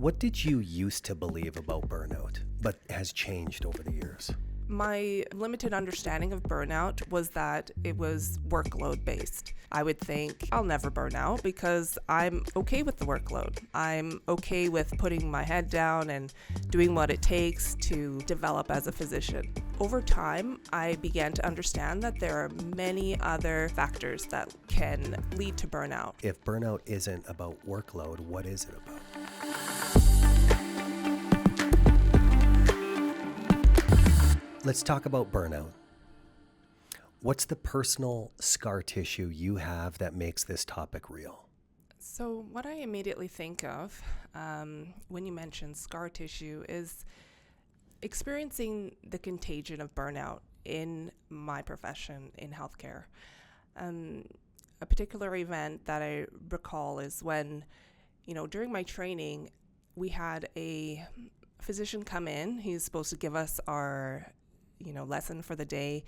What did you used to believe about burnout, but has changed over the years? My limited understanding of burnout was that it was workload based. I would think I'll never burn out because I'm okay with the workload. I'm okay with putting my head down and doing what it takes to develop as a physician. Over time, I began to understand that there are many other factors that can lead to burnout. If burnout isn't about workload, what is it about? Let's talk about burnout. What's the personal scar tissue you have that makes this topic real? So what I immediately think of when you mention scar tissue is experiencing the contagion of burnout in my profession in healthcare. A particular event that I recall is when, during my training, we had a physician come in. He's supposed to give us our lesson for the day,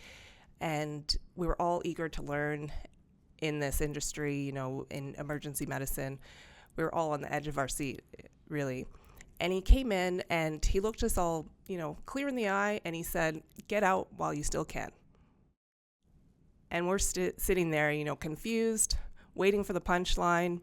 and we were all eager to learn in this industry, in emergency medicine. We were all on the edge of our seat, really. And he came in and he looked us all, clear in the eye, and he said, "Get out while you still can." And we're sitting there, confused, waiting for the punchline,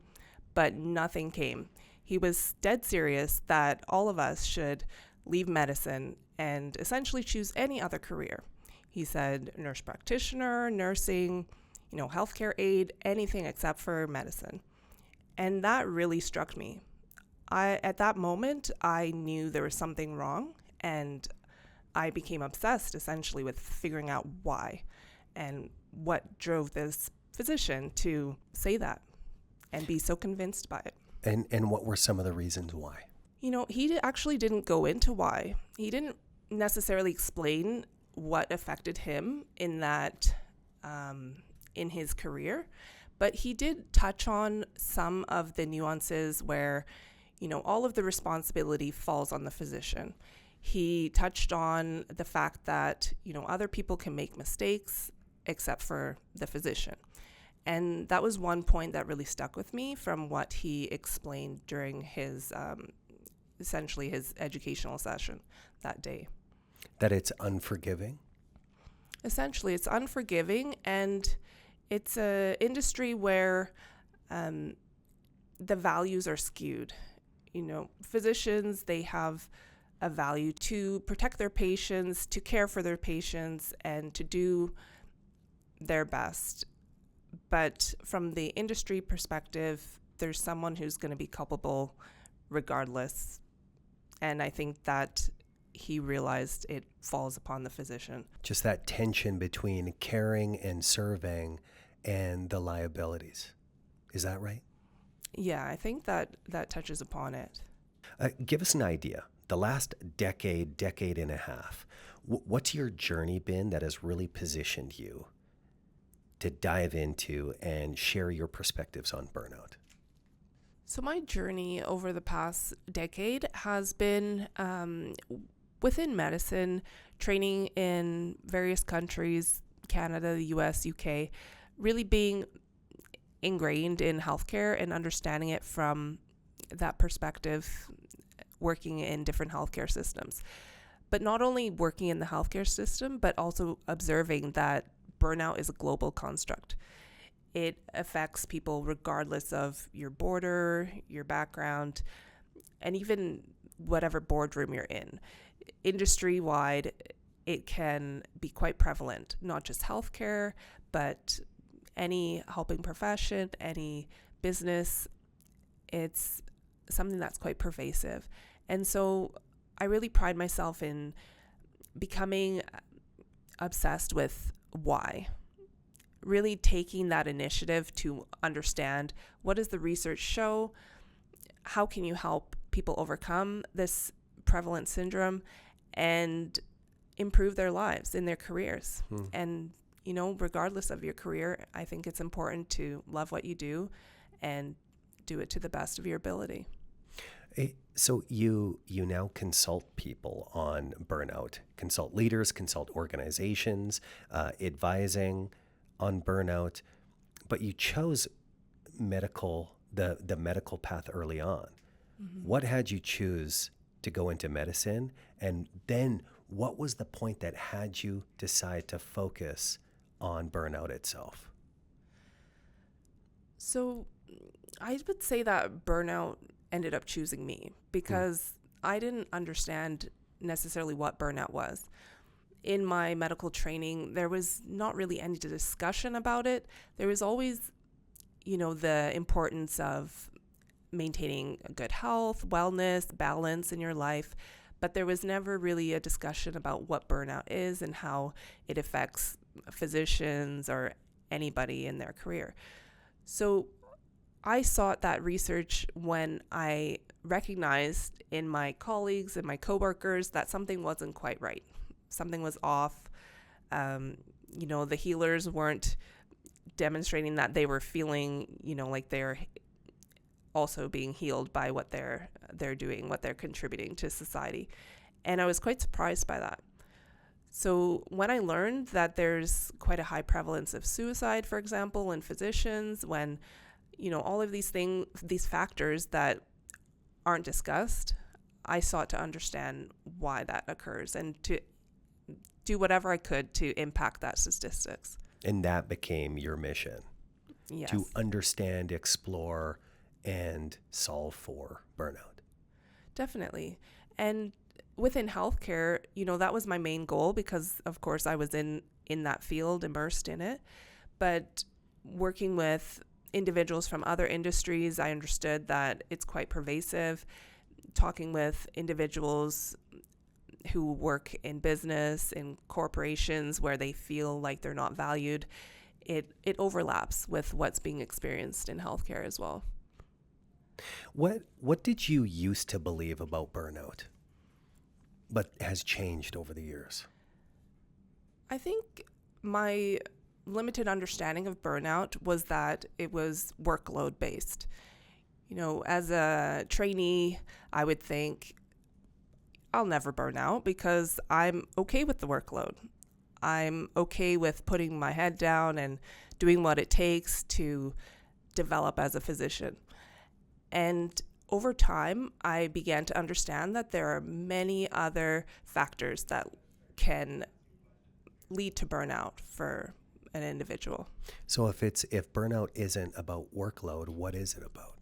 but nothing came. He was dead serious that all of us should leave medicine and essentially choose any other career. He said nurse practitioner, nursing, healthcare aide, anything except for medicine. And that really struck me. At that moment, I knew there was something wrong, and I became obsessed essentially with figuring out why and what drove this physician to say that and be so convinced by it. And what were some of the reasons why? He actually didn't go into why. He didn't necessarily explain what affected him in that, in his career, but he did touch on some of the nuances where, all of the responsibility falls on the physician. He touched on the fact that, other people can make mistakes except for the physician. And that was one point that really stuck with me from what he explained during his essentially his educational session that day. That it's unforgiving? Essentially, it's unforgiving, and it's an industry where the values are skewed. Physicians, they have a value to protect their patients, to care for their patients, and to do their best. But from the industry perspective, there's someone who's going to be culpable regardless. And I think that he realized it falls upon the physician. Just that tension between caring and serving and the liabilities. Is that right? Yeah, I think that touches upon it. Give us an idea. The last decade and a half, what's your journey been that has really positioned you to dive into and share your perspectives on burnout? So my journey over the past decade has been within medicine, training in various countries, Canada, the US, UK, really being ingrained in healthcare and understanding it from that perspective, working in different healthcare systems. But not only working in the healthcare system, but also observing that burnout is a global construct. It affects people regardless of your border, your background, and even whatever boardroom you're in. Industry-wide, it can be quite prevalent, not just healthcare, but any helping profession, any business. It's something that's quite pervasive. And so I really pride myself in becoming obsessed with why. Really taking that initiative to understand, what does the research show? How can you help people overcome this prevalent syndrome and improve their lives in their careers? And, regardless of your career, I think it's important to love what you do and do it to the best of your ability. So you now consult people on burnout, consult leaders, consult organizations, advising on burnout, but you chose the medical path early on. What had you choose to go into medicine? And then what was the point that had you decide to focus on burnout itself? So I would say that burnout ended up choosing me because I didn't understand necessarily what burnout was. In my medical training, there was not really any discussion about it. There was always, the importance of maintaining good health, wellness, balance in your life, but there was never really a discussion about what burnout is and how it affects physicians or anybody in their career. So I sought that research when I recognized in my colleagues and my coworkers that something wasn't quite right. Something was off. The healers weren't demonstrating that they were feeling, like they're also being healed by what they're doing, what they're contributing to society. And I was quite surprised by that. So when I learned that there's quite a high prevalence of suicide, for example, in physicians, when, all of these factors that aren't discussed, I sought to understand why that occurs and to do whatever I could to impact that statistics. And that became your mission. Yes. To understand, explore, and solve for burnout. Definitely. And within healthcare, that was my main goal because, of course, I was in that field, immersed in it. But working with individuals from other industries, I understood that it's quite pervasive. Talking with individuals who work in business, in corporations where they feel like they're not valued, it overlaps with what's being experienced in healthcare as well. What did you used to believe about burnout, but has changed over the years? I think my limited understanding of burnout was that it was workload based. As a trainee, I would think I'll never burn out because I'm okay with the workload. I'm okay with putting my head down and doing what it takes to develop as a physician. And over time, I began to understand that there are many other factors that can lead to burnout for an individual. So if burnout isn't about workload, what is it about?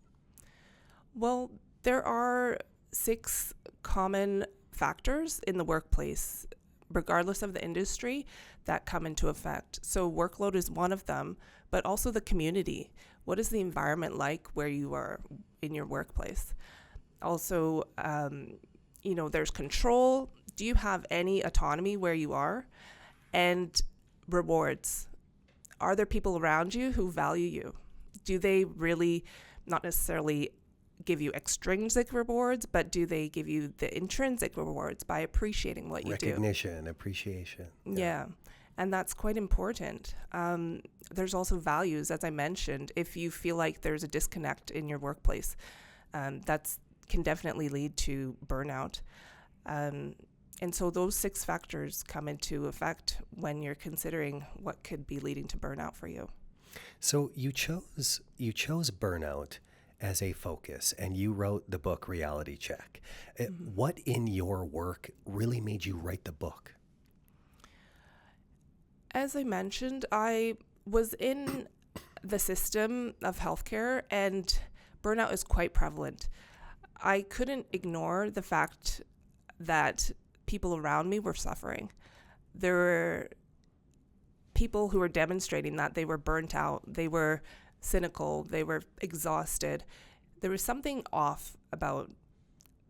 Well, there are 6 common factors in the workplace, regardless of the industry, that come into effect. So workload is one of them, but also the community. What is the environment like where you are in your workplace? Also, there's control. Do you have any autonomy where you are? And rewards. Are there people around you who value you? Do they really not necessarily give you extrinsic rewards, but do they give you the intrinsic rewards by appreciating what you do? Recognition, appreciation. Yeah. And that's quite important. There's also values, as I mentioned. If you feel like there's a disconnect in your workplace, that can definitely lead to burnout. And so those 6 factors come into effect when you're considering what could be leading to burnout for you. So you chose burnout as a focus, and you wrote the book Reality Check. What in your work really made you write the book? As I mentioned, I was in the system of healthcare, and burnout is quite prevalent. I couldn't ignore the fact that people around me were suffering. There were people who were demonstrating that they were burnt out, they were cynical, they were exhausted. There was something off about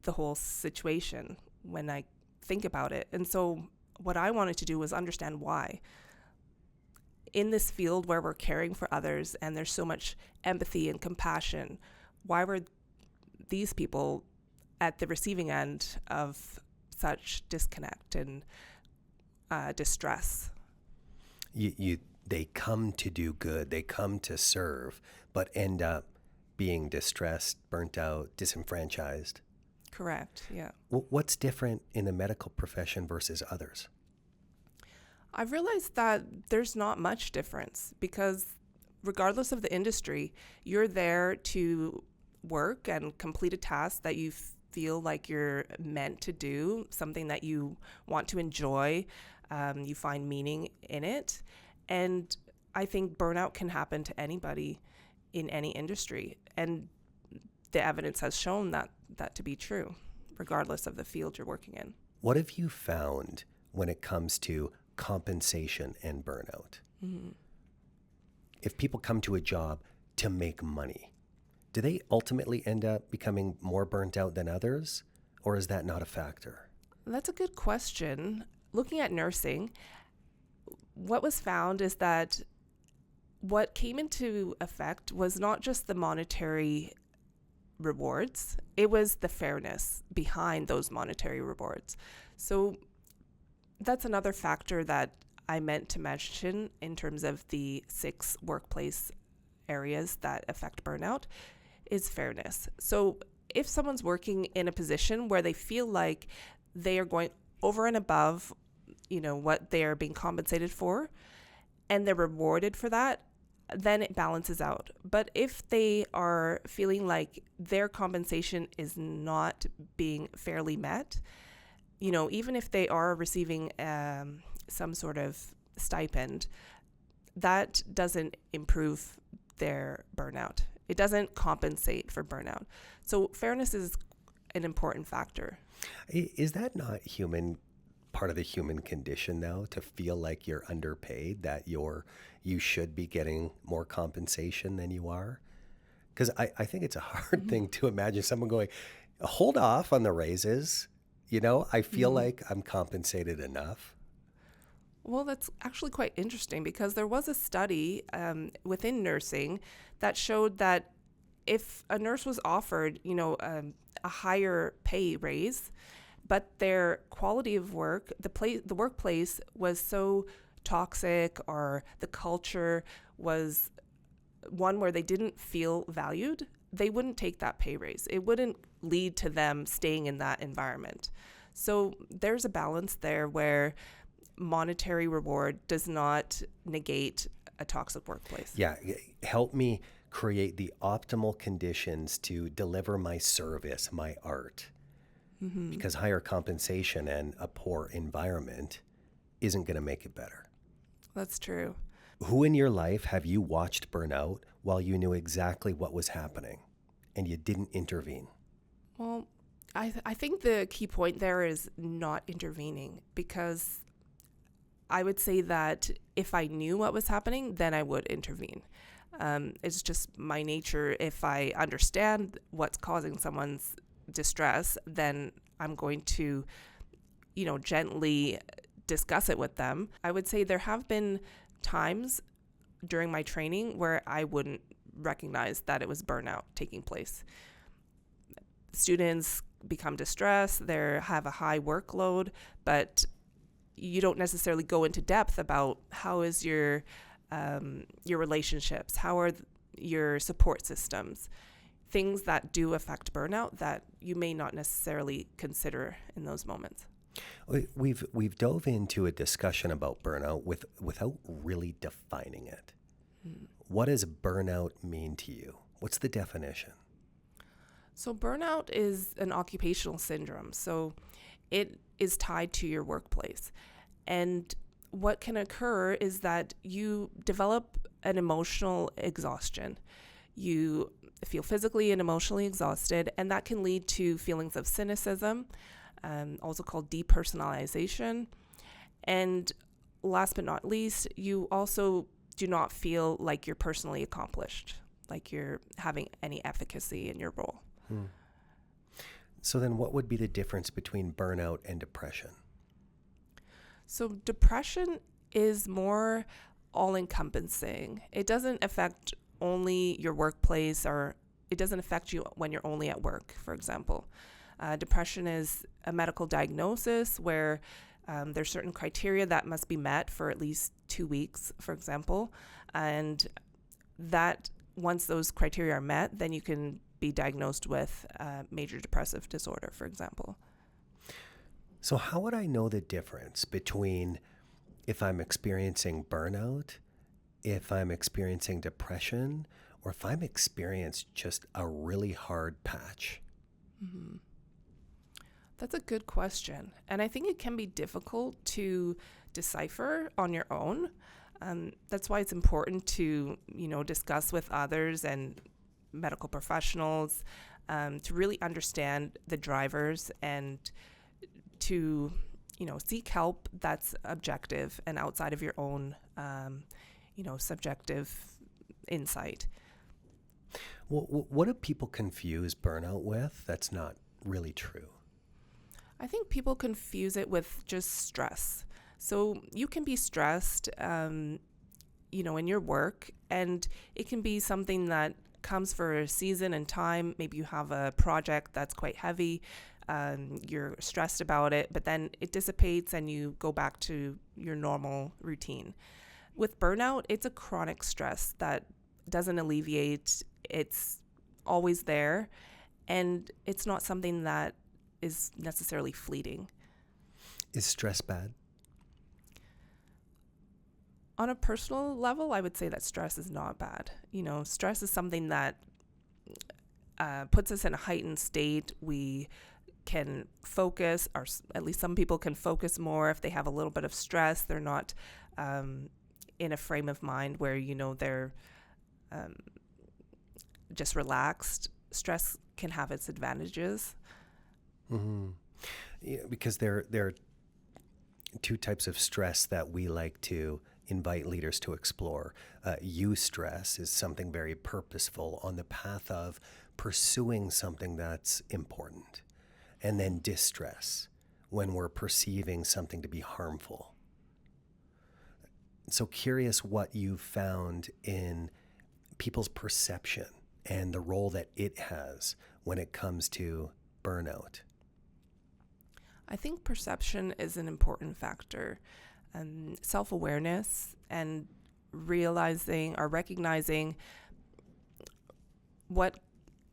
the whole situation when I think about it. And so what I wanted to do was understand why. In this field where we're caring for others and there's so much empathy and compassion, why were these people at the receiving end of such disconnect and distress? They come to do good, they come to serve, but end up being distressed, burnt out, disenfranchised. Correct, yeah. What's different in the medical profession versus others? I've realized that there's not much difference because regardless of the industry, you're there to work and complete a task that you feel like you're meant to do, something that you want to enjoy, you find meaning in it. And I think burnout can happen to anybody in any industry. And the evidence has shown that to be true, regardless of the field you're working in. What have you found when it comes to compensation and burnout? Mm-hmm. If people come to a job to make money, do they ultimately end up becoming more burnt out than others, or is that not a factor? That's a good question. Looking at nursing, what was found is that what came into effect was not just the monetary rewards, it was the fairness behind those monetary rewards. So that's another factor that I meant to mention in terms of the 6 workplace areas that affect burnout is fairness. So if someone's working in a position where they feel like they are going over and above, what they are being compensated for, and they're rewarded for that, then it balances out. But if they are feeling like their compensation is not being fairly met, even if they are receiving some sort of stipend, that doesn't improve their burnout. It doesn't compensate for burnout. So fairness is an important factor. Is that not part of the human condition though, to feel like you're underpaid, that you should be getting more compensation than you are? Because I think it's a hard thing to imagine someone going, hold off on the raises. I feel like I'm compensated enough. Well, that's actually quite interesting because there was a study within nursing that showed that if a nurse was offered, a higher pay raise, but their quality of work, the workplace was so toxic, or the culture was one where they didn't feel valued, they wouldn't take that pay raise. It wouldn't lead to them staying in that environment. So there's a balance there where monetary reward does not negate a toxic workplace. Yeah, help me create the optimal conditions to deliver my service, my art. Mm-hmm. Because higher compensation and a poor environment isn't going to make it better. That's true. Who in your life have you watched burn out while you knew exactly what was happening and you didn't intervene? Well, I think the key point there is not intervening, because I would say that if I knew what was happening, then I would intervene. It's just my nature. If I understand what's causing someone's distress, then I'm going to, gently discuss it with them. I would say there have been times during my training where I wouldn't recognize that it was burnout taking place. Students become distressed, they have a high workload, but you don't necessarily go into depth about how is your relationships, how are your support systems, things that do affect burnout that you may not necessarily consider in those moments. We've dove into a discussion about burnout without really defining it. What does burnout mean to you? What's the definition? So burnout is an occupational syndrome. So it is tied to your workplace. And what can occur is that you develop an emotional exhaustion. You feel physically and emotionally exhausted, and that can lead to feelings of cynicism, also called depersonalization. And last but not least, you also do not feel like you're personally accomplished, like you're having any efficacy in your role. So then what would be the difference between burnout and depression? So depression is more all-encompassing. It doesn't affect only your workplace, or it doesn't affect you when you're only at work, for example. Depression is a medical diagnosis where there's certain criteria that must be met for at least 2 weeks, for example. And that once those criteria are met, then you can be diagnosed with major depressive disorder, for example. So how would I know the difference between if I'm experiencing burnout, if I'm experiencing depression, or if I'm experiencing just a really hard patch? Mm-hmm. That's a good question. And I think it can be difficult to decipher on your own. That's why it's important to, discuss with others and medical professionals to really understand the drivers and to, seek help that's objective and outside of your own, subjective insight. Well, what do people confuse burnout with? That's not really true. I think people confuse it with just stress. So you can be stressed, in your work, and it can be something that comes for a season and time. Maybe you have a project that's quite heavy. You're stressed about it, but then it dissipates and you go back to your normal routine. With burnout, it's a chronic stress that doesn't alleviate. It's always there, and it's not something that is necessarily fleeting. Is stress bad? On a personal level, I would say that stress is not bad. Stress is something that puts us in a heightened state. We can focus, or at least some people can focus more if they have a little bit of stress. They're not in a frame of mind where, they're just relaxed. Stress can have its advantages. Mm-hmm. Yeah, because there are two types of stress that we like to invite leaders to explore. Eustress is something very purposeful on the path of pursuing something that's important. And then distress, when we're perceiving something to be harmful. So curious what you found in people's perception and the role that it has when it comes to burnout. I think perception is an important factor. Self-awareness and realizing or recognizing what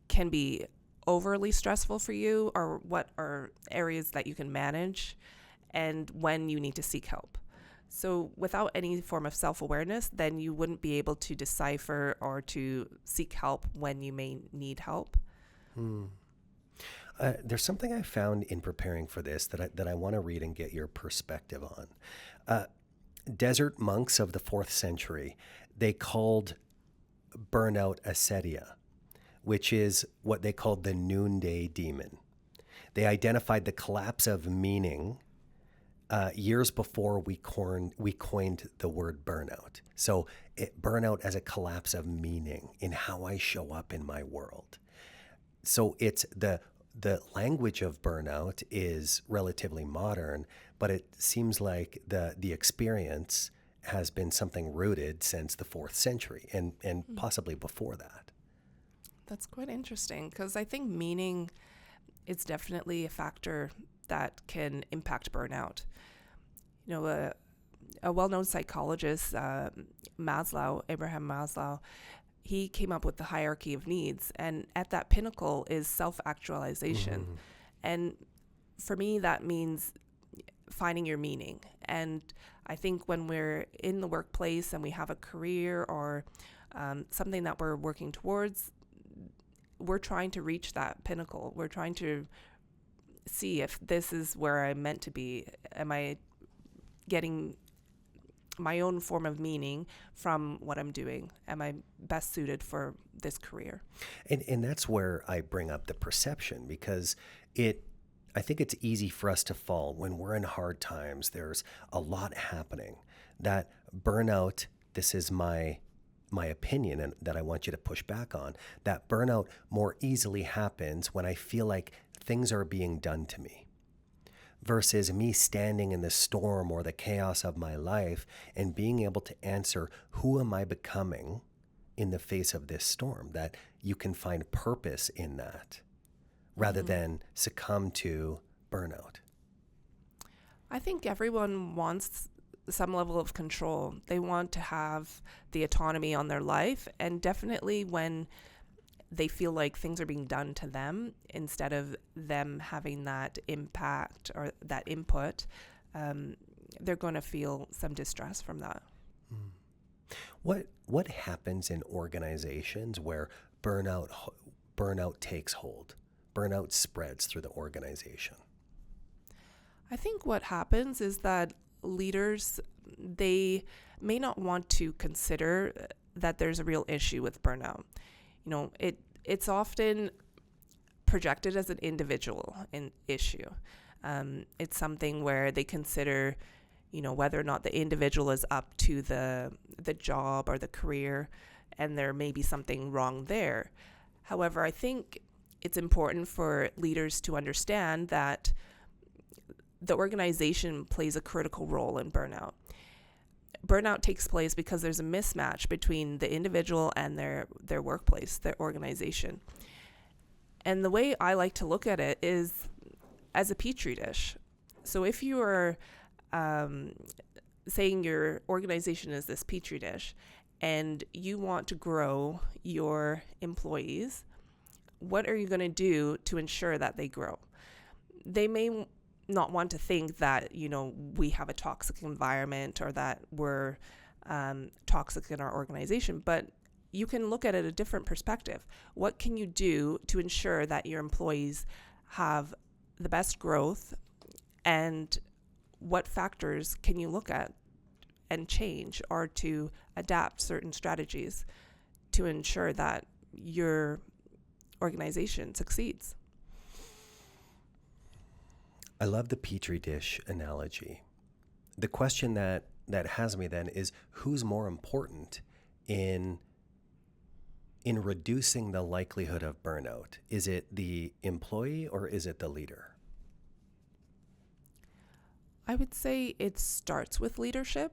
can be overly stressful for you or what are areas that you can manage and when you need to seek help. So without any form of self-awareness, then you wouldn't be able to decipher or to seek help when you may need help. There's something I found in preparing for this that I want to read and get your perspective on. Desert monks of the 4th century, they called burnout acedia, which is what they called the noonday demon. They identified the collapse of meaning years before we coined the word burnout. So burnout as a collapse of meaning in how I show up in my world. So it's the language of burnout is relatively modern, but it seems like the experience has been something rooted since the 4th century and possibly before that. That's quite interesting because I think meaning is definitely a factor that can impact burnout. A well-known psychologist, Abraham Maslow, he came up with the hierarchy of needs, and at that pinnacle is self-actualization. Mm-hmm. And for me, that means finding your meaning. And I think when we're in the workplace and we have a career or something that we're working towards, we're trying to reach that pinnacle. We're trying to see if this is where I'm meant to be. Am I getting my own form of meaning from what I'm doing? Am I best suited for this career? And that's where I bring up the perception, because I think it's easy for us to fall when we're in hard times. There's a lot happening. That burnout, this is my opinion and that I want you to push back on, that burnout more easily happens when I feel like things are being done to me, versus me standing in the storm or the chaos of my life and being able to answer, who am I becoming in the face of this storm? That you can find purpose in that rather than succumb to burnout. I think everyone wants some level of control. They want to have the autonomy on their life, and definitely when they feel like things are being done to them instead of them having that impact or that input, they're going to feel some distress from that. What happens in organizations where burnout burnout takes hold? Burnout spreads through the organization. I think what happens is that leaders, they may not want to consider that there's a real issue with burnout. It's often projected as an individual issue. It's something where they consider, whether or not the individual is up to the job or the career, and there may be something wrong there. However, I think it's important for leaders to understand that the organization plays a critical role in burnout. Burnout takes place because there's a mismatch between the individual and their workplace, their organization. And the way I like to look at it is as a Petri dish. So if you are saying your organization is this Petri dish and you want to grow your employees, what are you going to do to ensure that they grow? They may not want to think that, we have a toxic environment or that we're toxic in our organization, but you can look at it a different perspective. What can you do to ensure that your employees have the best growth, and what factors can you look at and change or to adapt certain strategies to ensure that your organization succeeds? I love the Petri dish analogy. The question that has me then is, who's more important in reducing the likelihood of burnout? Is it the employee or is it the leader? I would say it starts with leadership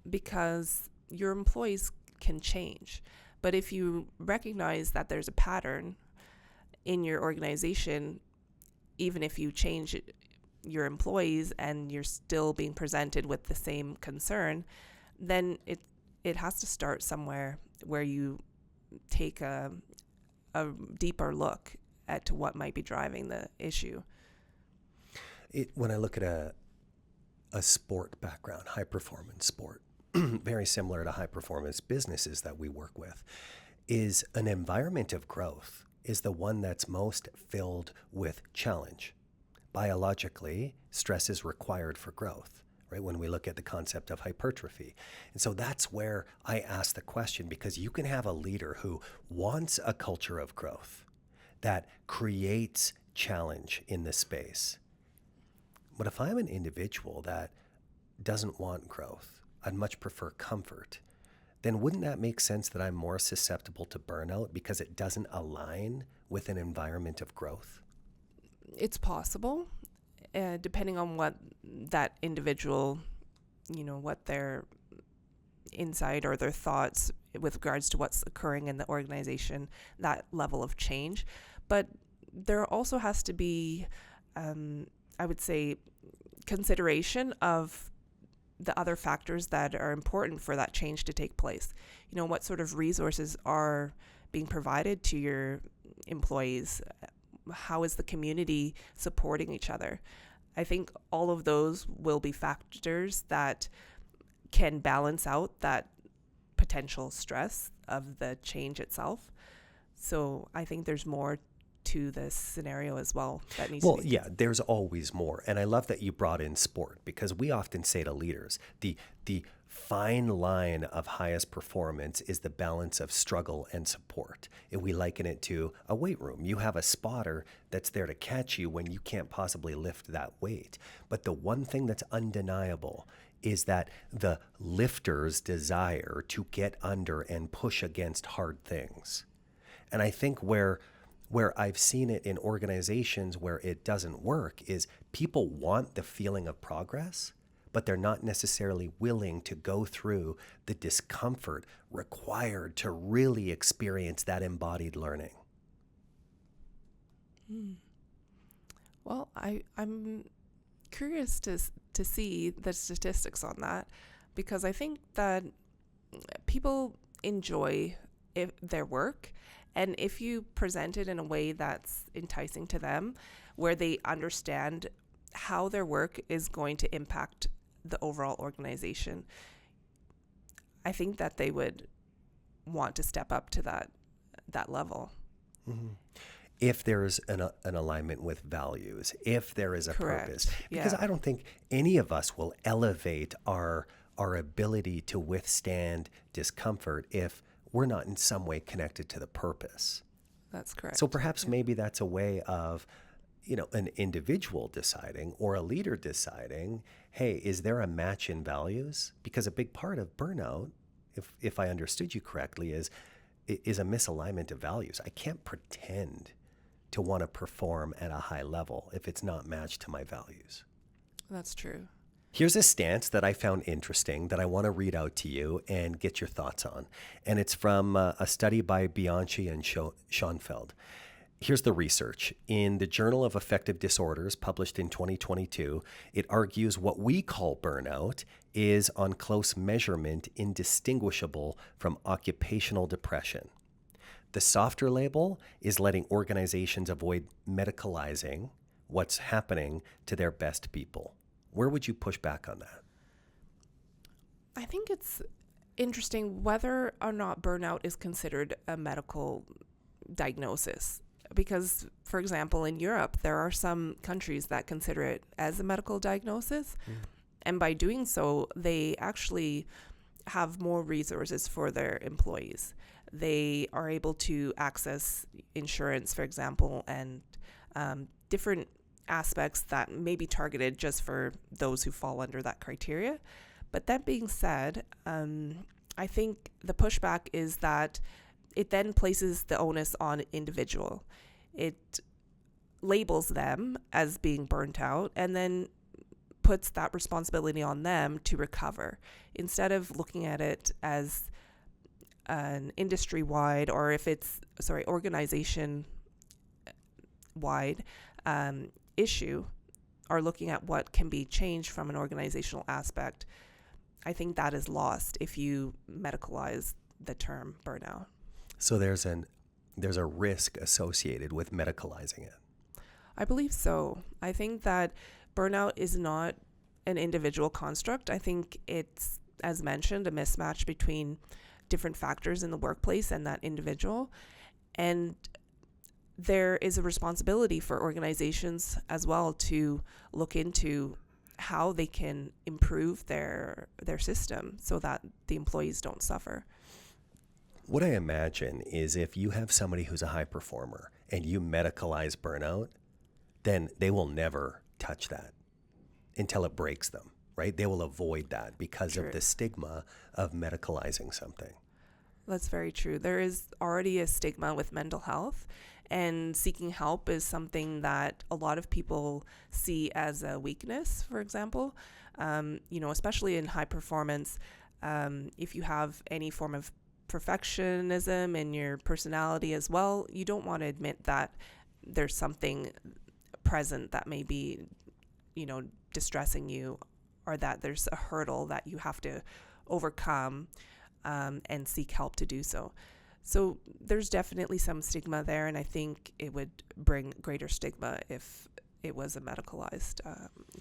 because your employees can change. But if you recognize that there's a pattern in your organization, even if you change your employees and you're still being presented with the same concern, then it has to start somewhere where you take a deeper look at what might be driving the issue. When I look at a sport background, high performance sport, very similar to high performance businesses that we work with, is an environment of growth is the one that's most filled with challenge. Biologically, stress is required for growth, right? When we look at the concept of hypertrophy. And so that's where I ask the question, because you can have a leader who wants a culture of growth that creates challenge in the space. But if I'm an individual that doesn't want growth, I'd much prefer comfort, then wouldn't that make sense that I'm more susceptible to burnout because it doesn't align with an environment of growth? It's possible, depending on what that individual, what their insight or their thoughts with regards to what's occurring in the organization, that level of change. But there also has to be, I would say, consideration of the other factors that are important for that change to take place. What sort of resources are being provided to your employees? How is the community supporting each other? I think all of those will be factors that can balance out that potential stress of the change itself. So I think there's more to this scenario as well that needs to be. Yeah, there's always more. And I love that you brought in sport, because we often say to leaders, the fine line of highest performance is the balance of struggle and support. And we liken it to a weight room. You have a spotter that's there to catch you when you can't possibly lift that weight. But the one thing that's undeniable is that the lifter's desire to get under and push against hard things. And I think where I've seen it in organizations where it doesn't work is people want the feeling of progress, but they're not necessarily willing to go through the discomfort required to really experience that embodied learning. Well, I'm curious to see the statistics on that, because I think that people enjoy their work. And if you present it in a way that's enticing to them, where they understand how their work is going to impact the overall organization, I think that they would want to step up to that level. Mm-hmm. If there's an alignment with values, if there is a Correct. purpose. Because Yeah. I don't think any of us will elevate our ability to withstand discomfort if we're not in some way connected to the purpose. That's correct. So perhaps Yeah. maybe that's a way of, an individual deciding or a leader deciding, hey, is there a match in values? Because a big part of burnout, if I understood you correctly, is a misalignment of values. I can't pretend to want to perform at a high level if it's not matched to my values. That's true. Here's a stance that I found interesting that I want to read out to you and get your thoughts on. And it's from a study by Bianchi and Schoenfeld. Here's the research. In the Journal of Affective Disorders, published in 2022, it argues what we call burnout is on close measurement indistinguishable from occupational depression. The softer label is letting organizations avoid medicalizing what's happening to their best people. Where would you push back on that? I think it's interesting whether or not burnout is considered a medical diagnosis. Because, for example, in Europe, there are some countries that consider it as a medical diagnosis. And by doing so, they actually have more resources for their employees. They are able to access insurance, for example, and different aspects that may be targeted just for those who fall under that criteria. But that being said, I think the pushback is that it then places the onus on individual. It labels them as being burnt out and then puts that responsibility on them to recover instead of looking at it as an industry-wide or if it's, organization-wide issue or looking at what can be changed from an organizational aspect. I think that is lost if you medicalize the term burnout. So there's a risk associated with medicalizing it. I believe so. I think that burnout is not an individual construct. I think it's, as mentioned, a mismatch between different factors in the workplace and that individual. And there is a responsibility for organizations as well to look into how they can improve their system so that the employees don't suffer. What I imagine is if you have somebody who's a high performer and you medicalize burnout, then they will never touch that until it breaks them, right? They will avoid that because True. of the stigma of medicalizing something. That's very true. There is already a stigma with mental health, and seeking help is something that a lot of people see as a weakness, for example. Especially in high performance, if you have any form of perfectionism in your personality as well, you don't want to admit that there's something present that may be, distressing you, or that there's a hurdle that you have to overcome and seek help to do so. So there's definitely some stigma there, and I think it would bring greater stigma if it was a medicalized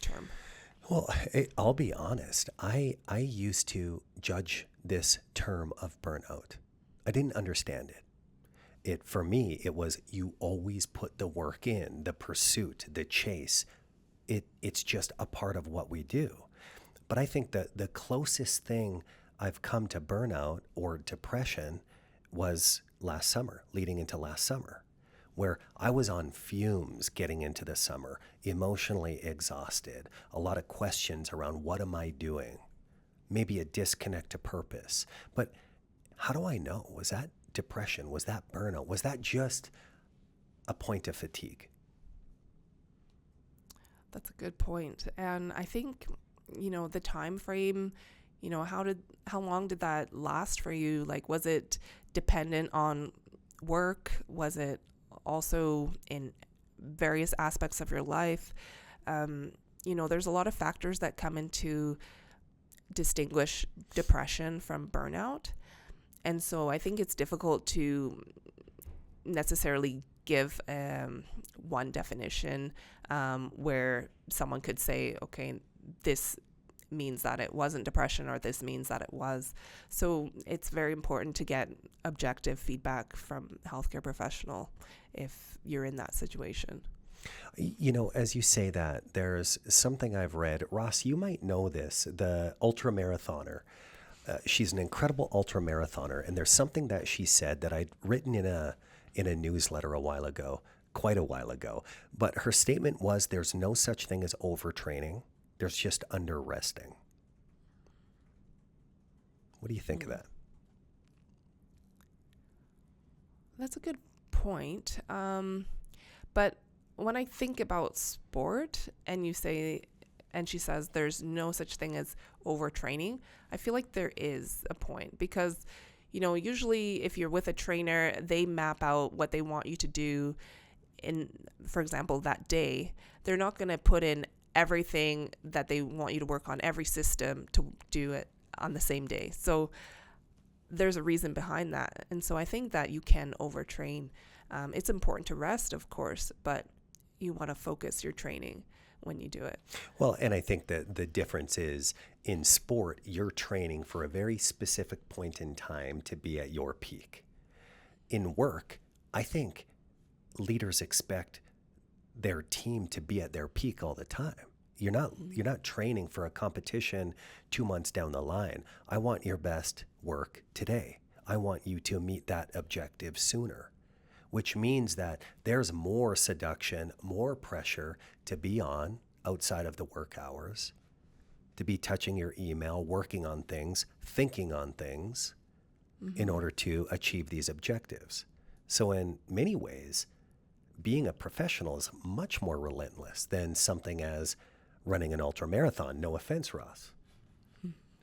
term. Well, I'll be honest. I used to judge this term of burnout. I didn't understand it. For me, it was you always put the work in, the pursuit, the chase. It's just a part of what we do. But I think that the closest thing I've come to burnout or depression was last summer, leading into last summer, where I was on fumes getting into the summer, emotionally exhausted, a lot of questions around what am I doing, maybe a disconnect to purpose. But how do I know? Was that depression? Was that burnout? Was that just a point of fatigue? That's a good point. And I think, the time frame, how long did that last for you? Like, was it dependent on work? Was it also in various aspects of your life? There's a lot of factors that come into distinguish depression from burnout. And so I think it's difficult to necessarily give one definition where someone could say, okay, this means that it wasn't depression, or this means that it was. So it's very important to get objective feedback from a healthcare professional if you're in that situation. You know, as you say that, there's something I've read. Ross, you might know this, the ultra marathoner. She's an incredible ultra marathoner, and there's something that she said that I'd written in a newsletter quite a while ago. But her statement was, there's no such thing as overtraining. There's just under resting. What do you think of that? That's a good point. But when I think about sport and she says there's no such thing as overtraining, I feel like there is a point, because, usually if you're with a trainer, they map out what they want you to do in, for example, that day. They're not going to put in everything that they want you to work on, every system to do it on the same day. So there's a reason behind that. And so I think that you can overtrain. It's important to rest, of course, but you want to focus your training when you do it. Well, and I think that the difference is, in sport, you're training for a very specific point in time to be at your peak. In work, I think leaders expect their team to be at their peak all the time. You're not training for a competition 2 months down the line. I want your best work today. I want you to meet that objective sooner, which means that there's more seduction, more pressure to be on outside of the work hours, to be touching your email, working on things, thinking on things in order to achieve these objectives. So in many ways, being a professional is much more relentless than something as running an ultra marathon. No offense, Ross.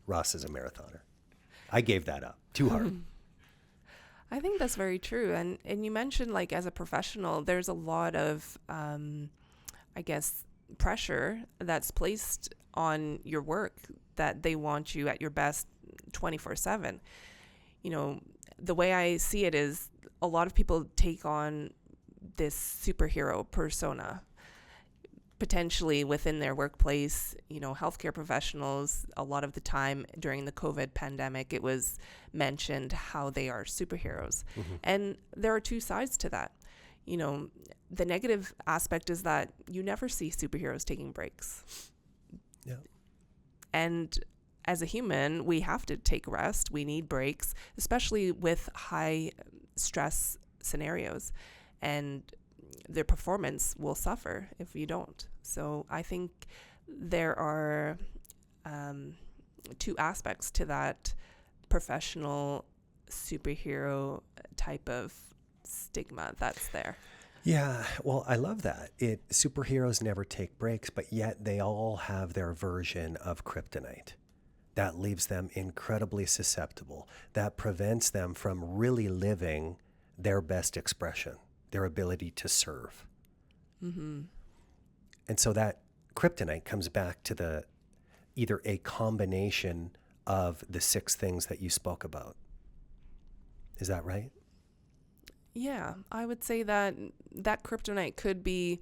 Ross is a marathoner. I gave that up. Too hard. I think that's very true. And you mentioned, like, as a professional, there's a lot of, pressure that's placed on your work, that they want you at your best 24/7. The way I see it is, a lot of people take on this superhero persona potentially within their workplace. Healthcare professionals, a lot of the time during the COVID pandemic, it was mentioned how they are superheroes. And there are two sides to that. The negative aspect is that you never see superheroes taking breaks. Yeah. And as a human, we have to take rest. We need breaks, especially with high stress scenarios. And their performance will suffer if you don't. So I think there are two aspects to that professional superhero type of stigma that's there. Yeah, well, I love that. Superheroes never take breaks, but yet they all have their version of kryptonite. That leaves them incredibly susceptible. That prevents them from really living their best expression, their ability to serve. And so that kryptonite comes back to either a combination of the 6 things that you spoke about. Is that right? Yeah, I would say that kryptonite could be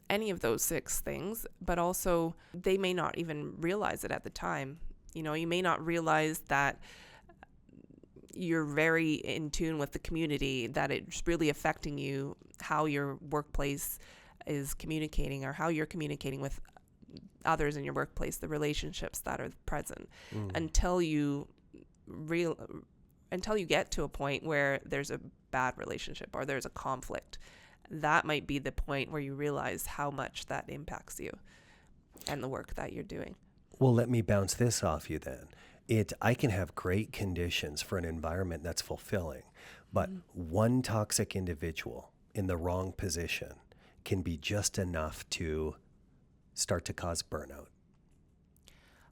any of those 6 things, but also they may not even realize it at the time. You may not realize that you're very in tune with the community, that it's really affecting you, how your workplace is communicating, or how you're communicating with others in your workplace, the relationships that are present, until you get to a point where there's a bad relationship or there's a conflict. That might be the point where you realize how much that impacts you and the work that you're doing. Well, let me bounce this off you then. I can have great conditions for an environment that's fulfilling, but one toxic individual in the wrong position can be just enough to start to cause burnout.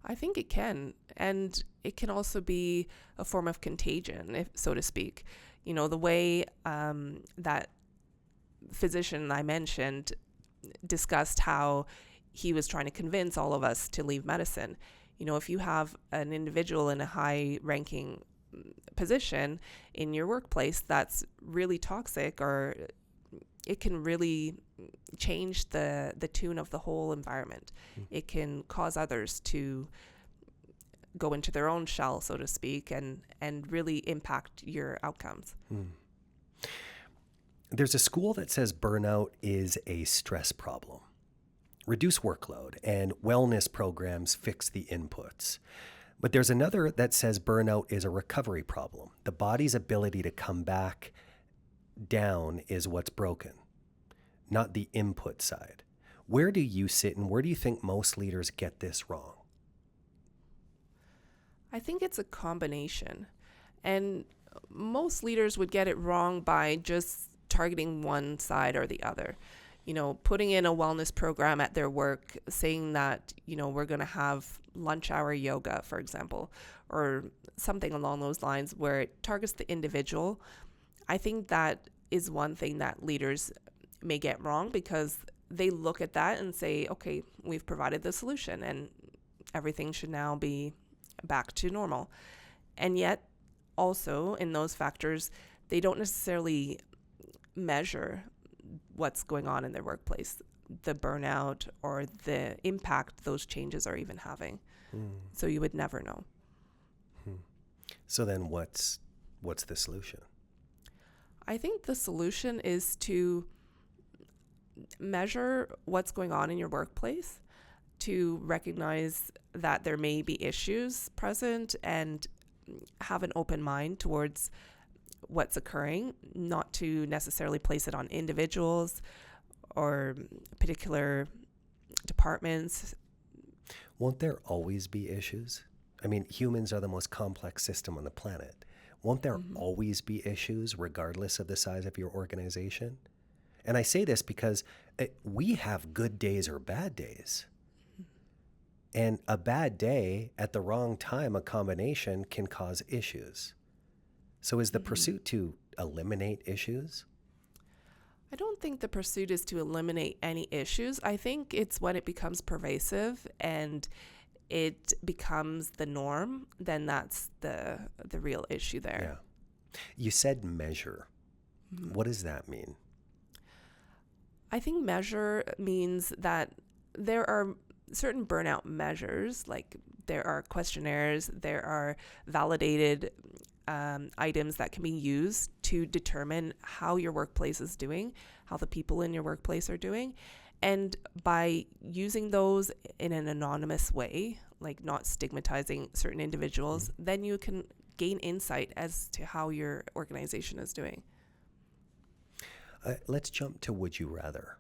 I think it can. And it can also be a form of contagion, so to speak. The way that physician I mentioned discussed how he was trying to convince all of us to leave medicine. If you have an individual in a high-ranking position in your workplace that's really toxic or it can really change the tune of the whole environment. It can cause others to go into their own shell, so to speak, and really impact your outcomes. There's a school that says burnout is a stress problem. Reduce workload and wellness programs fix the inputs. But there's another that says burnout is a recovery problem. The body's ability to come back down is what's broken, not the input side. Where do you sit, and where do you think most leaders get this wrong? I think it's a combination. And most leaders would get it wrong by just targeting one side or the other. Putting in a wellness program at their work, saying that, we're going to have lunch hour yoga, for example, or something along those lines where it targets the individual. I think that is one thing that leaders may get wrong, because they look at that and say, okay, we've provided the solution and everything should now be back to normal. And yet also in those factors, they don't necessarily measure what's going on in their workplace, the burnout or the impact those changes are even having. So you would never know. So then what's the solution? I think the solution is to measure what's going on in your workplace, to recognize that there may be issues present and have an open mind towards what's occurring, not to necessarily place it on individuals or particular departments. Won't there always be issues? I mean, humans are the most complex system on the planet. Won't there always be issues regardless of the size of your organization? And I say this because we have good days or bad days. And a bad day at the wrong time, a combination, can cause issues. So is the pursuit to eliminate issues? I don't think the pursuit is to eliminate any issues. I think it's when it becomes pervasive and it becomes the norm, then that's the real issue there. Yeah. You said measure. What does that mean? I think measure means that there are certain burnout measures, like there are questionnaires, there are validated items that can be used to determine how your workplace is doing, how the people in your workplace are doing. And by using those in an anonymous way, like not stigmatizing certain individuals, then you can gain insight as to how your organization is doing. Let's jump to would you rather.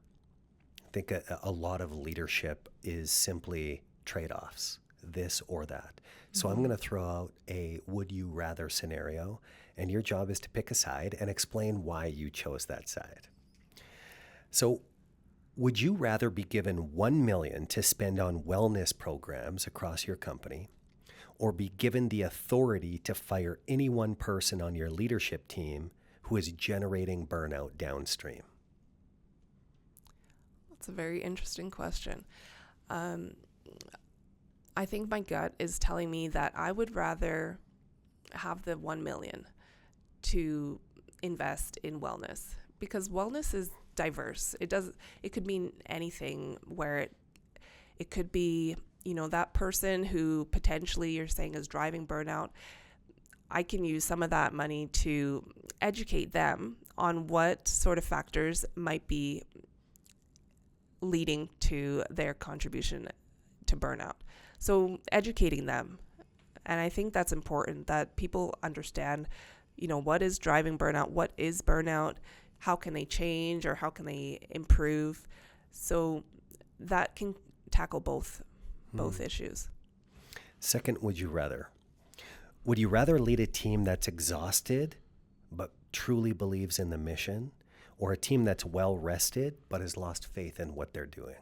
I think a lot of leadership is simply trade-offs, this or that. So I'm going to throw out a would you rather scenario, and your job is to pick a side and explain why you chose that side. So would you rather be given $1 million to spend on wellness programs across your company, or be given the authority to fire any one person on your leadership team who is generating burnout downstream? That's a very interesting question. I think my gut is telling me that I would rather have the 1 million to invest in wellness, because wellness is diverse. It could mean anything, where it could be, that person who potentially you're saying is driving burnout. I can use some of that money to educate them on what sort of factors might be leading to their contribution to burnout. So educating them. And I think that's important, that people understand, what is driving burnout, what is burnout, how can they change or how can they improve. So that can tackle both issues. Second, would you rather? Would you rather lead a team that's exhausted but truly believes in the mission, or a team that's well rested but has lost faith in what they're doing?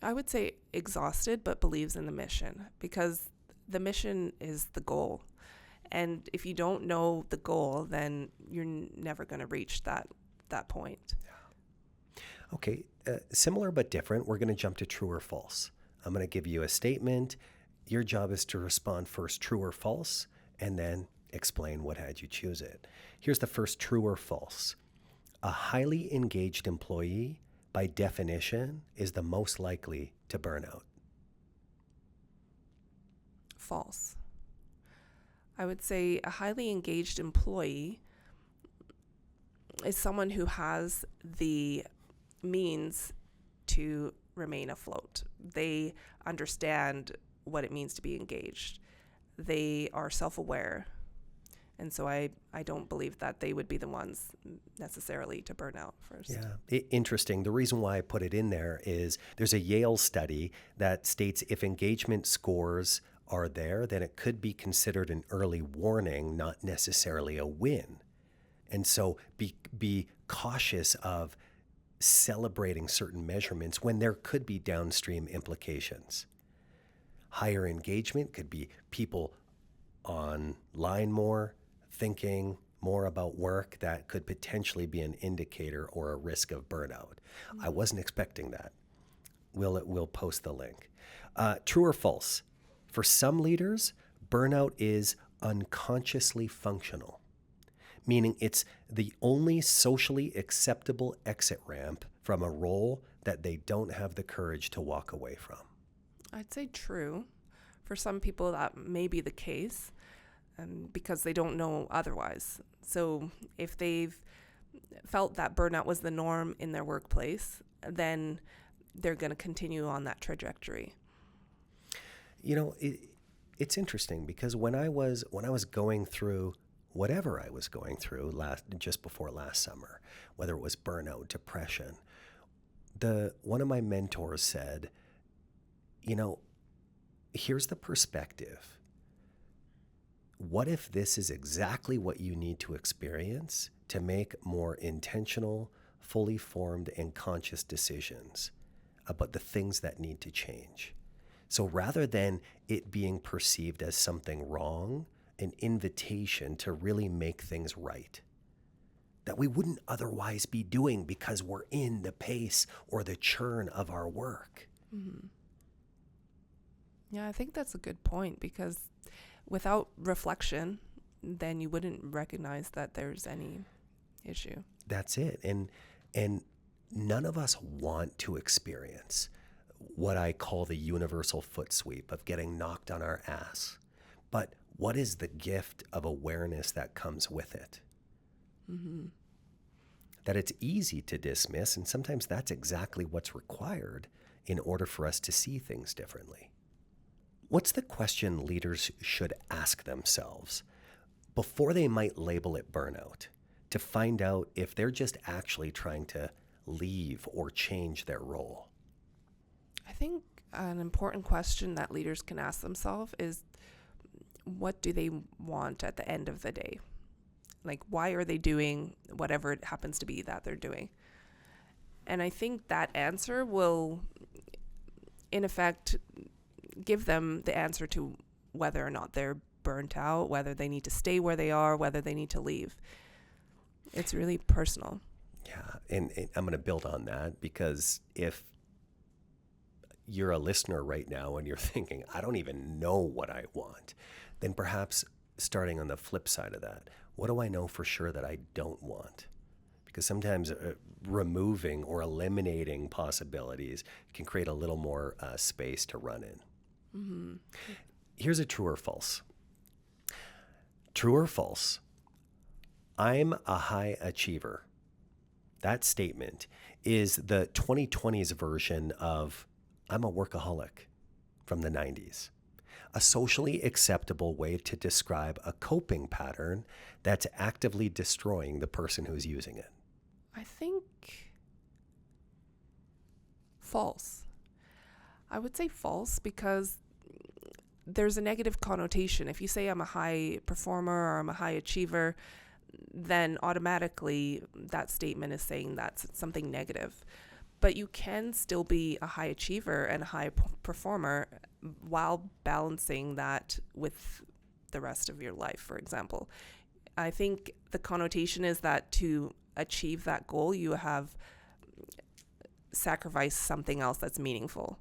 I would say exhausted but believes in the mission, because the mission is the goal. And if you don't know the goal, then you're never going to reach that point. Yeah. Okay, similar but different. We're going to jump to true or false. I'm going to give you a statement. Your job is to respond first true or false, and then explain what had you choose it. Here's the first true or false. a highly engaged employee, by definition, is the most likely to burn out. False. I would say a highly engaged employee is someone who has the means to remain afloat. They understand what it means to be engaged. They are self-aware. And so I don't believe that they would be the ones necessarily to burn out first. Yeah, interesting. The reason why I put it in there is there's a Yale study that states if engagement scores are there, then it could be considered an early warning, not necessarily a win. And so be cautious of celebrating certain measurements when there could be downstream implications. Higher engagement could be people online more, thinking more about work. That could potentially be an indicator or a risk of burnout. I wasn't expecting that. We'll post the link. True or false? For some leaders, burnout is unconsciously functional, meaning it's the only socially acceptable exit ramp from a role that they don't have the courage to walk away from. I'd say true. For some people, that may be the case because they don't know otherwise. So if they've felt that burnout was the norm in their workplace, then they're going to continue on that trajectory. You know, it's interesting because when I was going through whatever I was going through just before last summer, whether it was burnout, depression, one of my mentors said, you know, here's the perspective. What if this is exactly what you need to experience to make more intentional, fully formed, and conscious decisions about the things that need to change? So rather than it being perceived as something wrong, an invitation to really make things right that we wouldn't otherwise be doing because we're in the pace or the churn of our work. Mm-hmm. Yeah, I think that's a good point because without reflection, then you wouldn't recognize that there's any issue. That's it. And none of us want to experience what I call the universal foot sweep of getting knocked on our ass. But what is the gift of awareness that comes with it? Mm-hmm. That it's easy to dismiss, and sometimes that's exactly what's required in order for us to see things differently. What's the question leaders should ask themselves before they might label it burnout to find out if they're just actually trying to leave or change their role? I think an important question that leaders can ask themselves is, what do they want at the end of the day? Like, why are they doing whatever it happens to be that they're doing? And I think that answer will, in effect, give them the answer to whether or not they're burnt out, whether they need to stay where they are, whether they need to leave. It's really personal. Yeah, and I'm going to build on that because if you're a listener right now and you're thinking, I don't even know what I want, then perhaps starting on the flip side of that, what do I know for sure that I don't want? Because sometimes removing or eliminating possibilities can create a little more space to run in. Mm-hmm. Here's a true or false. True or false? I'm a high achiever. That statement is the 2020s version of I'm a workaholic from the 90s. A socially acceptable way to describe a coping pattern that's actively destroying the person who's using it. I think false. I would say false because there's a negative connotation. If you say I'm a high performer or I'm a high achiever, then automatically that statement is saying that's something negative. But you can still be a high achiever and a high performer while balancing that with the rest of your life, for example. I think the connotation is that to achieve that goal, you have sacrificed something else that's meaningful.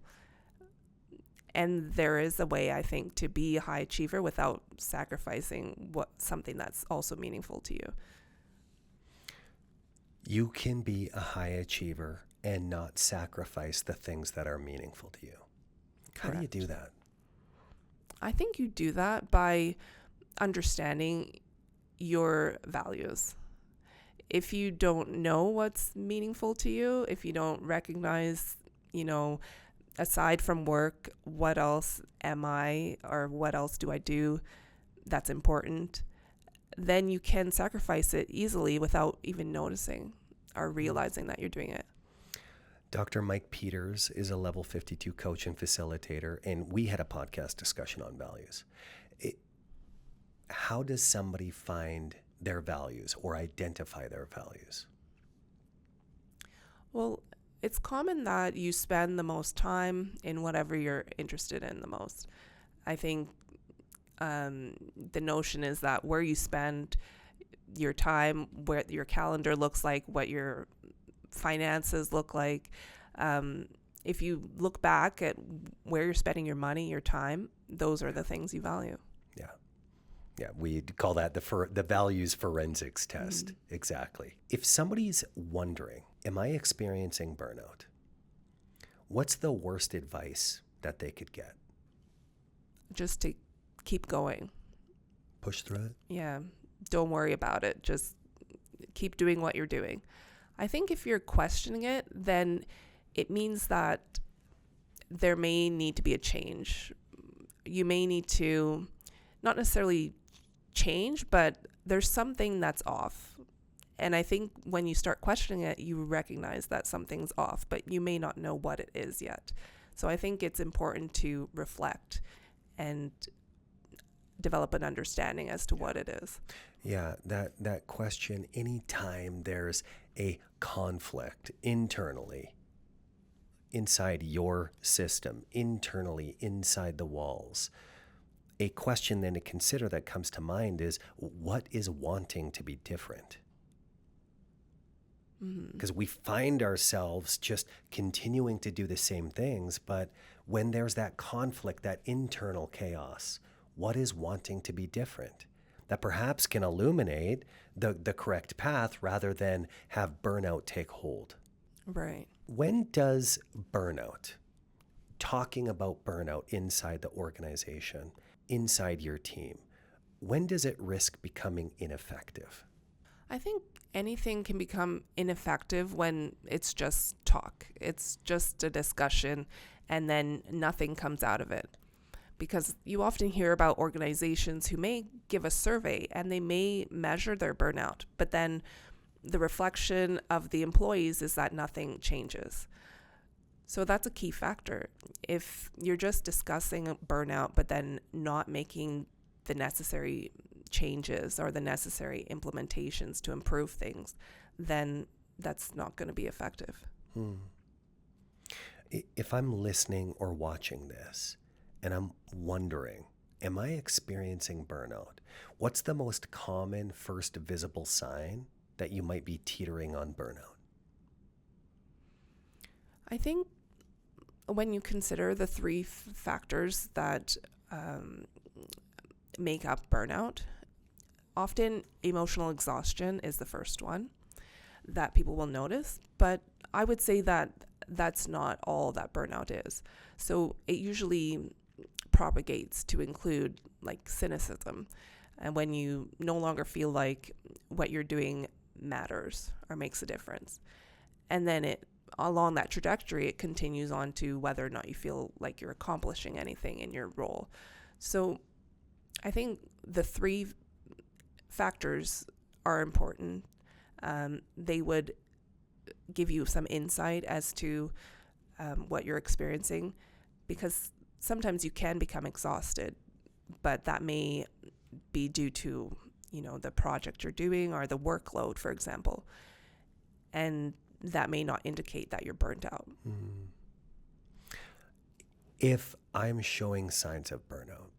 And there is a way, I think, to be a high achiever without sacrificing something that's also meaningful to you. You can be a high achiever and not sacrifice the things that are meaningful to you. How do you do that? I think you do that by understanding your values. If you don't know what's meaningful to you, if you don't recognize, aside from work, what else am I or what else do I do that's important, then you can sacrifice it easily without even noticing or realizing that you're doing it. Dr. Mike Peters is a level 52 coach and facilitator, and we had a podcast discussion on values. How does somebody find their values or identify their values? Well, it's common that you spend the most time in whatever you're interested in the most. I think the notion is that where you spend your time, where your calendar looks like, what your finances look like, if you look back at where you're spending your money, your time, those are the things you value. Yeah, we call that the values forensics test. Mm-hmm. Exactly. If somebody's wondering, am I experiencing burnout? What's the worst advice that they could get? Just to keep going. Push through it? Yeah. Don't worry about it. Just keep doing what you're doing. I think if you're questioning it, then it means that there may need to be a change. You may need to not necessarily change, but there's something that's off. And I think when you start questioning it, you recognize that something's off, but you may not know what it is yet. So I think it's important to reflect and develop an understanding as to what it is. Yeah, that question, anytime there's a conflict internally, inside your system, internally, inside the walls, a question then to consider that comes to mind is, what is wanting to be different? Because we find ourselves just continuing to do the same things, but when there's that conflict, that internal chaos, what is wanting to be different? That perhaps can illuminate the correct path rather than have burnout take hold. Right. When does burnout, talking about burnout inside the organization, inside your team, when does it risk becoming ineffective? I think anything can become ineffective when it's just talk. It's just a discussion and then nothing comes out of it. Because you often hear about organizations who may give a survey and they may measure their burnout, but then the reflection of the employees is that nothing changes. So that's a key factor. If you're just discussing burnout, but then not making the necessary changes or the necessary implementations to improve things, then that's not going to be effective. If I'm listening or watching this and I'm wondering, am I experiencing burnout? What's the most common first visible sign that you might be teetering on burnout? I think when you consider the three factors that make up burnout, often emotional exhaustion is the first one that people will notice, but I would say that that's not all that burnout is. So it usually propagates to include like cynicism, and when you no longer feel like what you're doing matters or makes a difference. And then it along that trajectory, it continues on to whether or not you feel like you're accomplishing anything in your role. So I think the three factors are important. They would give you some insight as to what you're experiencing, because sometimes you can become exhausted, but that may be due to, the project you're doing or the workload, for example. And that may not indicate that you're burnt out. If I'm showing signs of burnout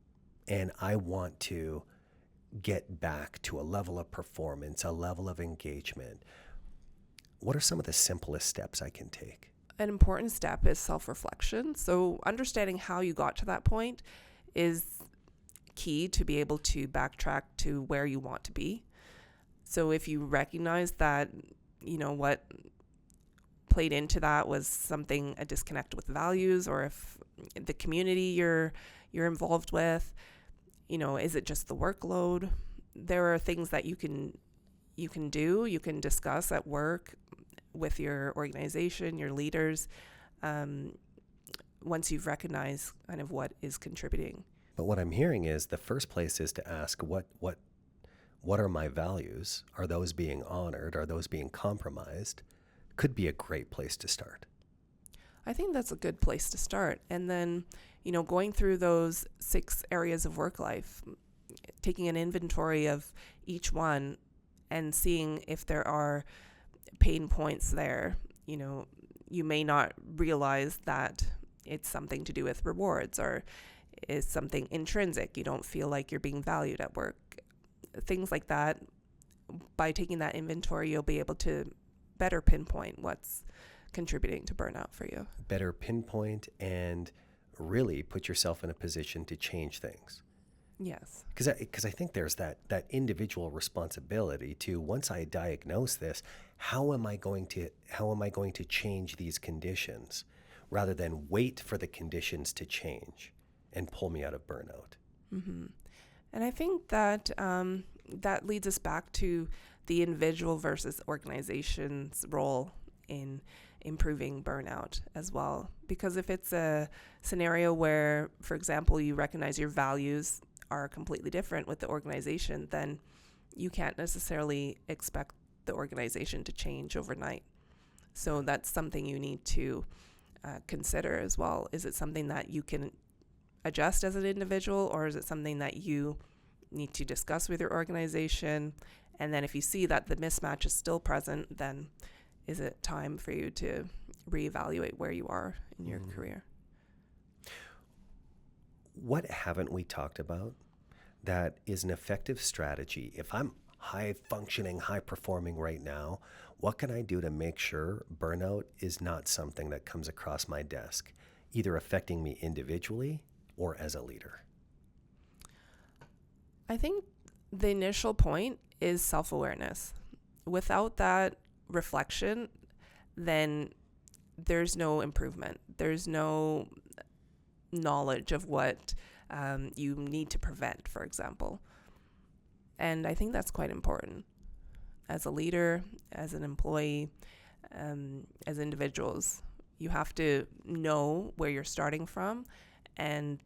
and I want to get back to a level of performance, a level of engagement, what are some of the simplest steps I can take? An important step is self-reflection. So understanding how you got to that point is key to be able to backtrack to where you want to be. So if you recognize that what played into that was a disconnect with values, or if the community you're involved with, is it just the workload? There are things that you can discuss at work with your organization, your leaders, once you've recognized kind of what is contributing. But what I'm hearing is the first place is to ask what are my values? Are those being honored? Are those being compromised? Could be a great place to start. I think that's a good place to start. And then, going through those 6 areas of work life, taking an inventory of each one and seeing if there are pain points there. You may not realize that it's something to do with rewards, or is something intrinsic. You don't feel like you're being valued at work. Things like that. By taking that inventory, you'll be able to better pinpoint what's contributing to burnout for you. Better pinpoint and really put yourself in a position to change things. Yes. Because I think there's that individual responsibility to, once I diagnose this, how am I going to change these conditions, rather than wait for the conditions to change and pull me out of burnout. Mm-hmm. And I think that that leads us back to the individual versus organization's role in improving burnout as well. Because if it's a scenario where, for example, you recognize your values are completely different with the organization, then you can't necessarily expect the organization to change overnight. So that's something you need to consider as well. Is it something that you can adjust as an individual, or is it something that you need to discuss with your organization? And then if you see that the mismatch is still present, then is it time for you to reevaluate where you are in your career? What haven't we talked about that is an effective strategy? If I'm high functioning, high performing right now, what can I do to make sure burnout is not something that comes across my desk, either affecting me individually or as a leader? I think the initial point is self-awareness. Without that reflection, then there's no improvement. There's no knowledge of what you need to prevent, for example. And I think that's quite important. As a leader, as an employee, as individuals, you have to know where you're starting from and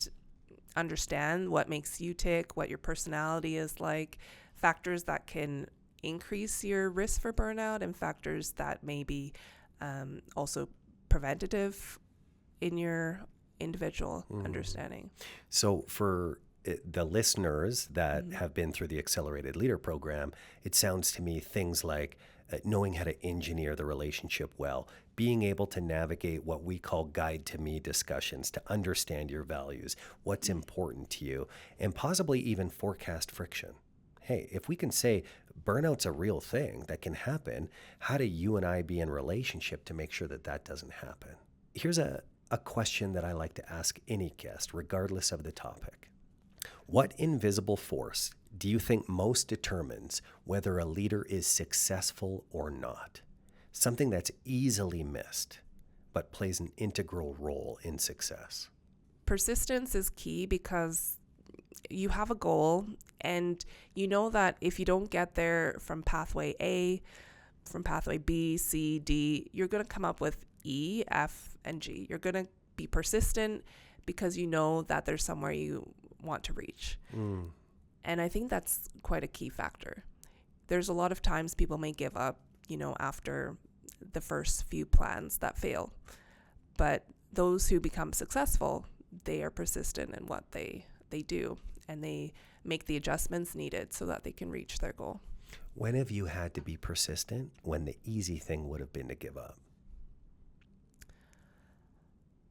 understand what makes you tick, what your personality is like, factors that can increase your risk for burnout, and factors that may be also preventative in your individual understanding. So for the listeners that have been through the Accelerated Leader Program, it sounds to me things like knowing how to engineer the relationship well, being able to navigate what we call guide to me discussions, to understand your values, what's important to you, and possibly even forecast friction. Hey, if we can say burnout's a real thing that can happen, how do you and I be in relationship to make sure that that doesn't happen? Here's a question that I like to ask any guest, regardless of the topic. What invisible force do you think most determines whether a leader is successful or not? Something that's easily missed, but plays an integral role in success. Persistence is key, because you have a goal, and you know that if you don't get there from pathway A, from pathway B, C, D, you're going to come up with E, F, and G. You're going to be persistent because you know that there's somewhere you want to reach. And I think that's quite a key factor. There's a lot of times people may give up, after the first few plans that fail. But those who become successful, they are persistent in what they do, and they make the adjustments needed so that they can reach their goal. When have you had to be persistent when the easy thing would have been to give up?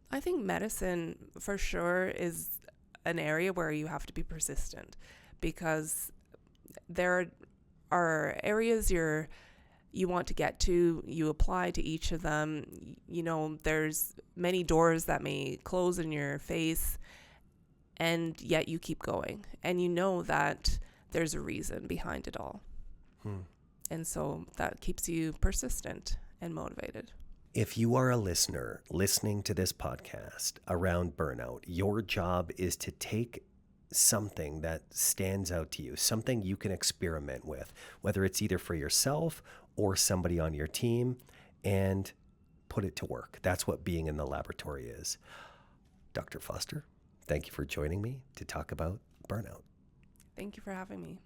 I think medicine for sure is an area where you have to be persistent, because there are areas you want to get to. You apply to each of them. There's many doors that may close in your face, and yet you keep going, and you know that there's a reason behind it all. And so that keeps you persistent and motivated. If you are a listener listening to this podcast around burnout, your job is to take something that stands out to you, something you can experiment with, whether it's either for yourself or somebody on your team, and put it to work. That's what being in the laboratory is. Dr. Foster, thank you for joining me to talk about burnout. Thank you for having me.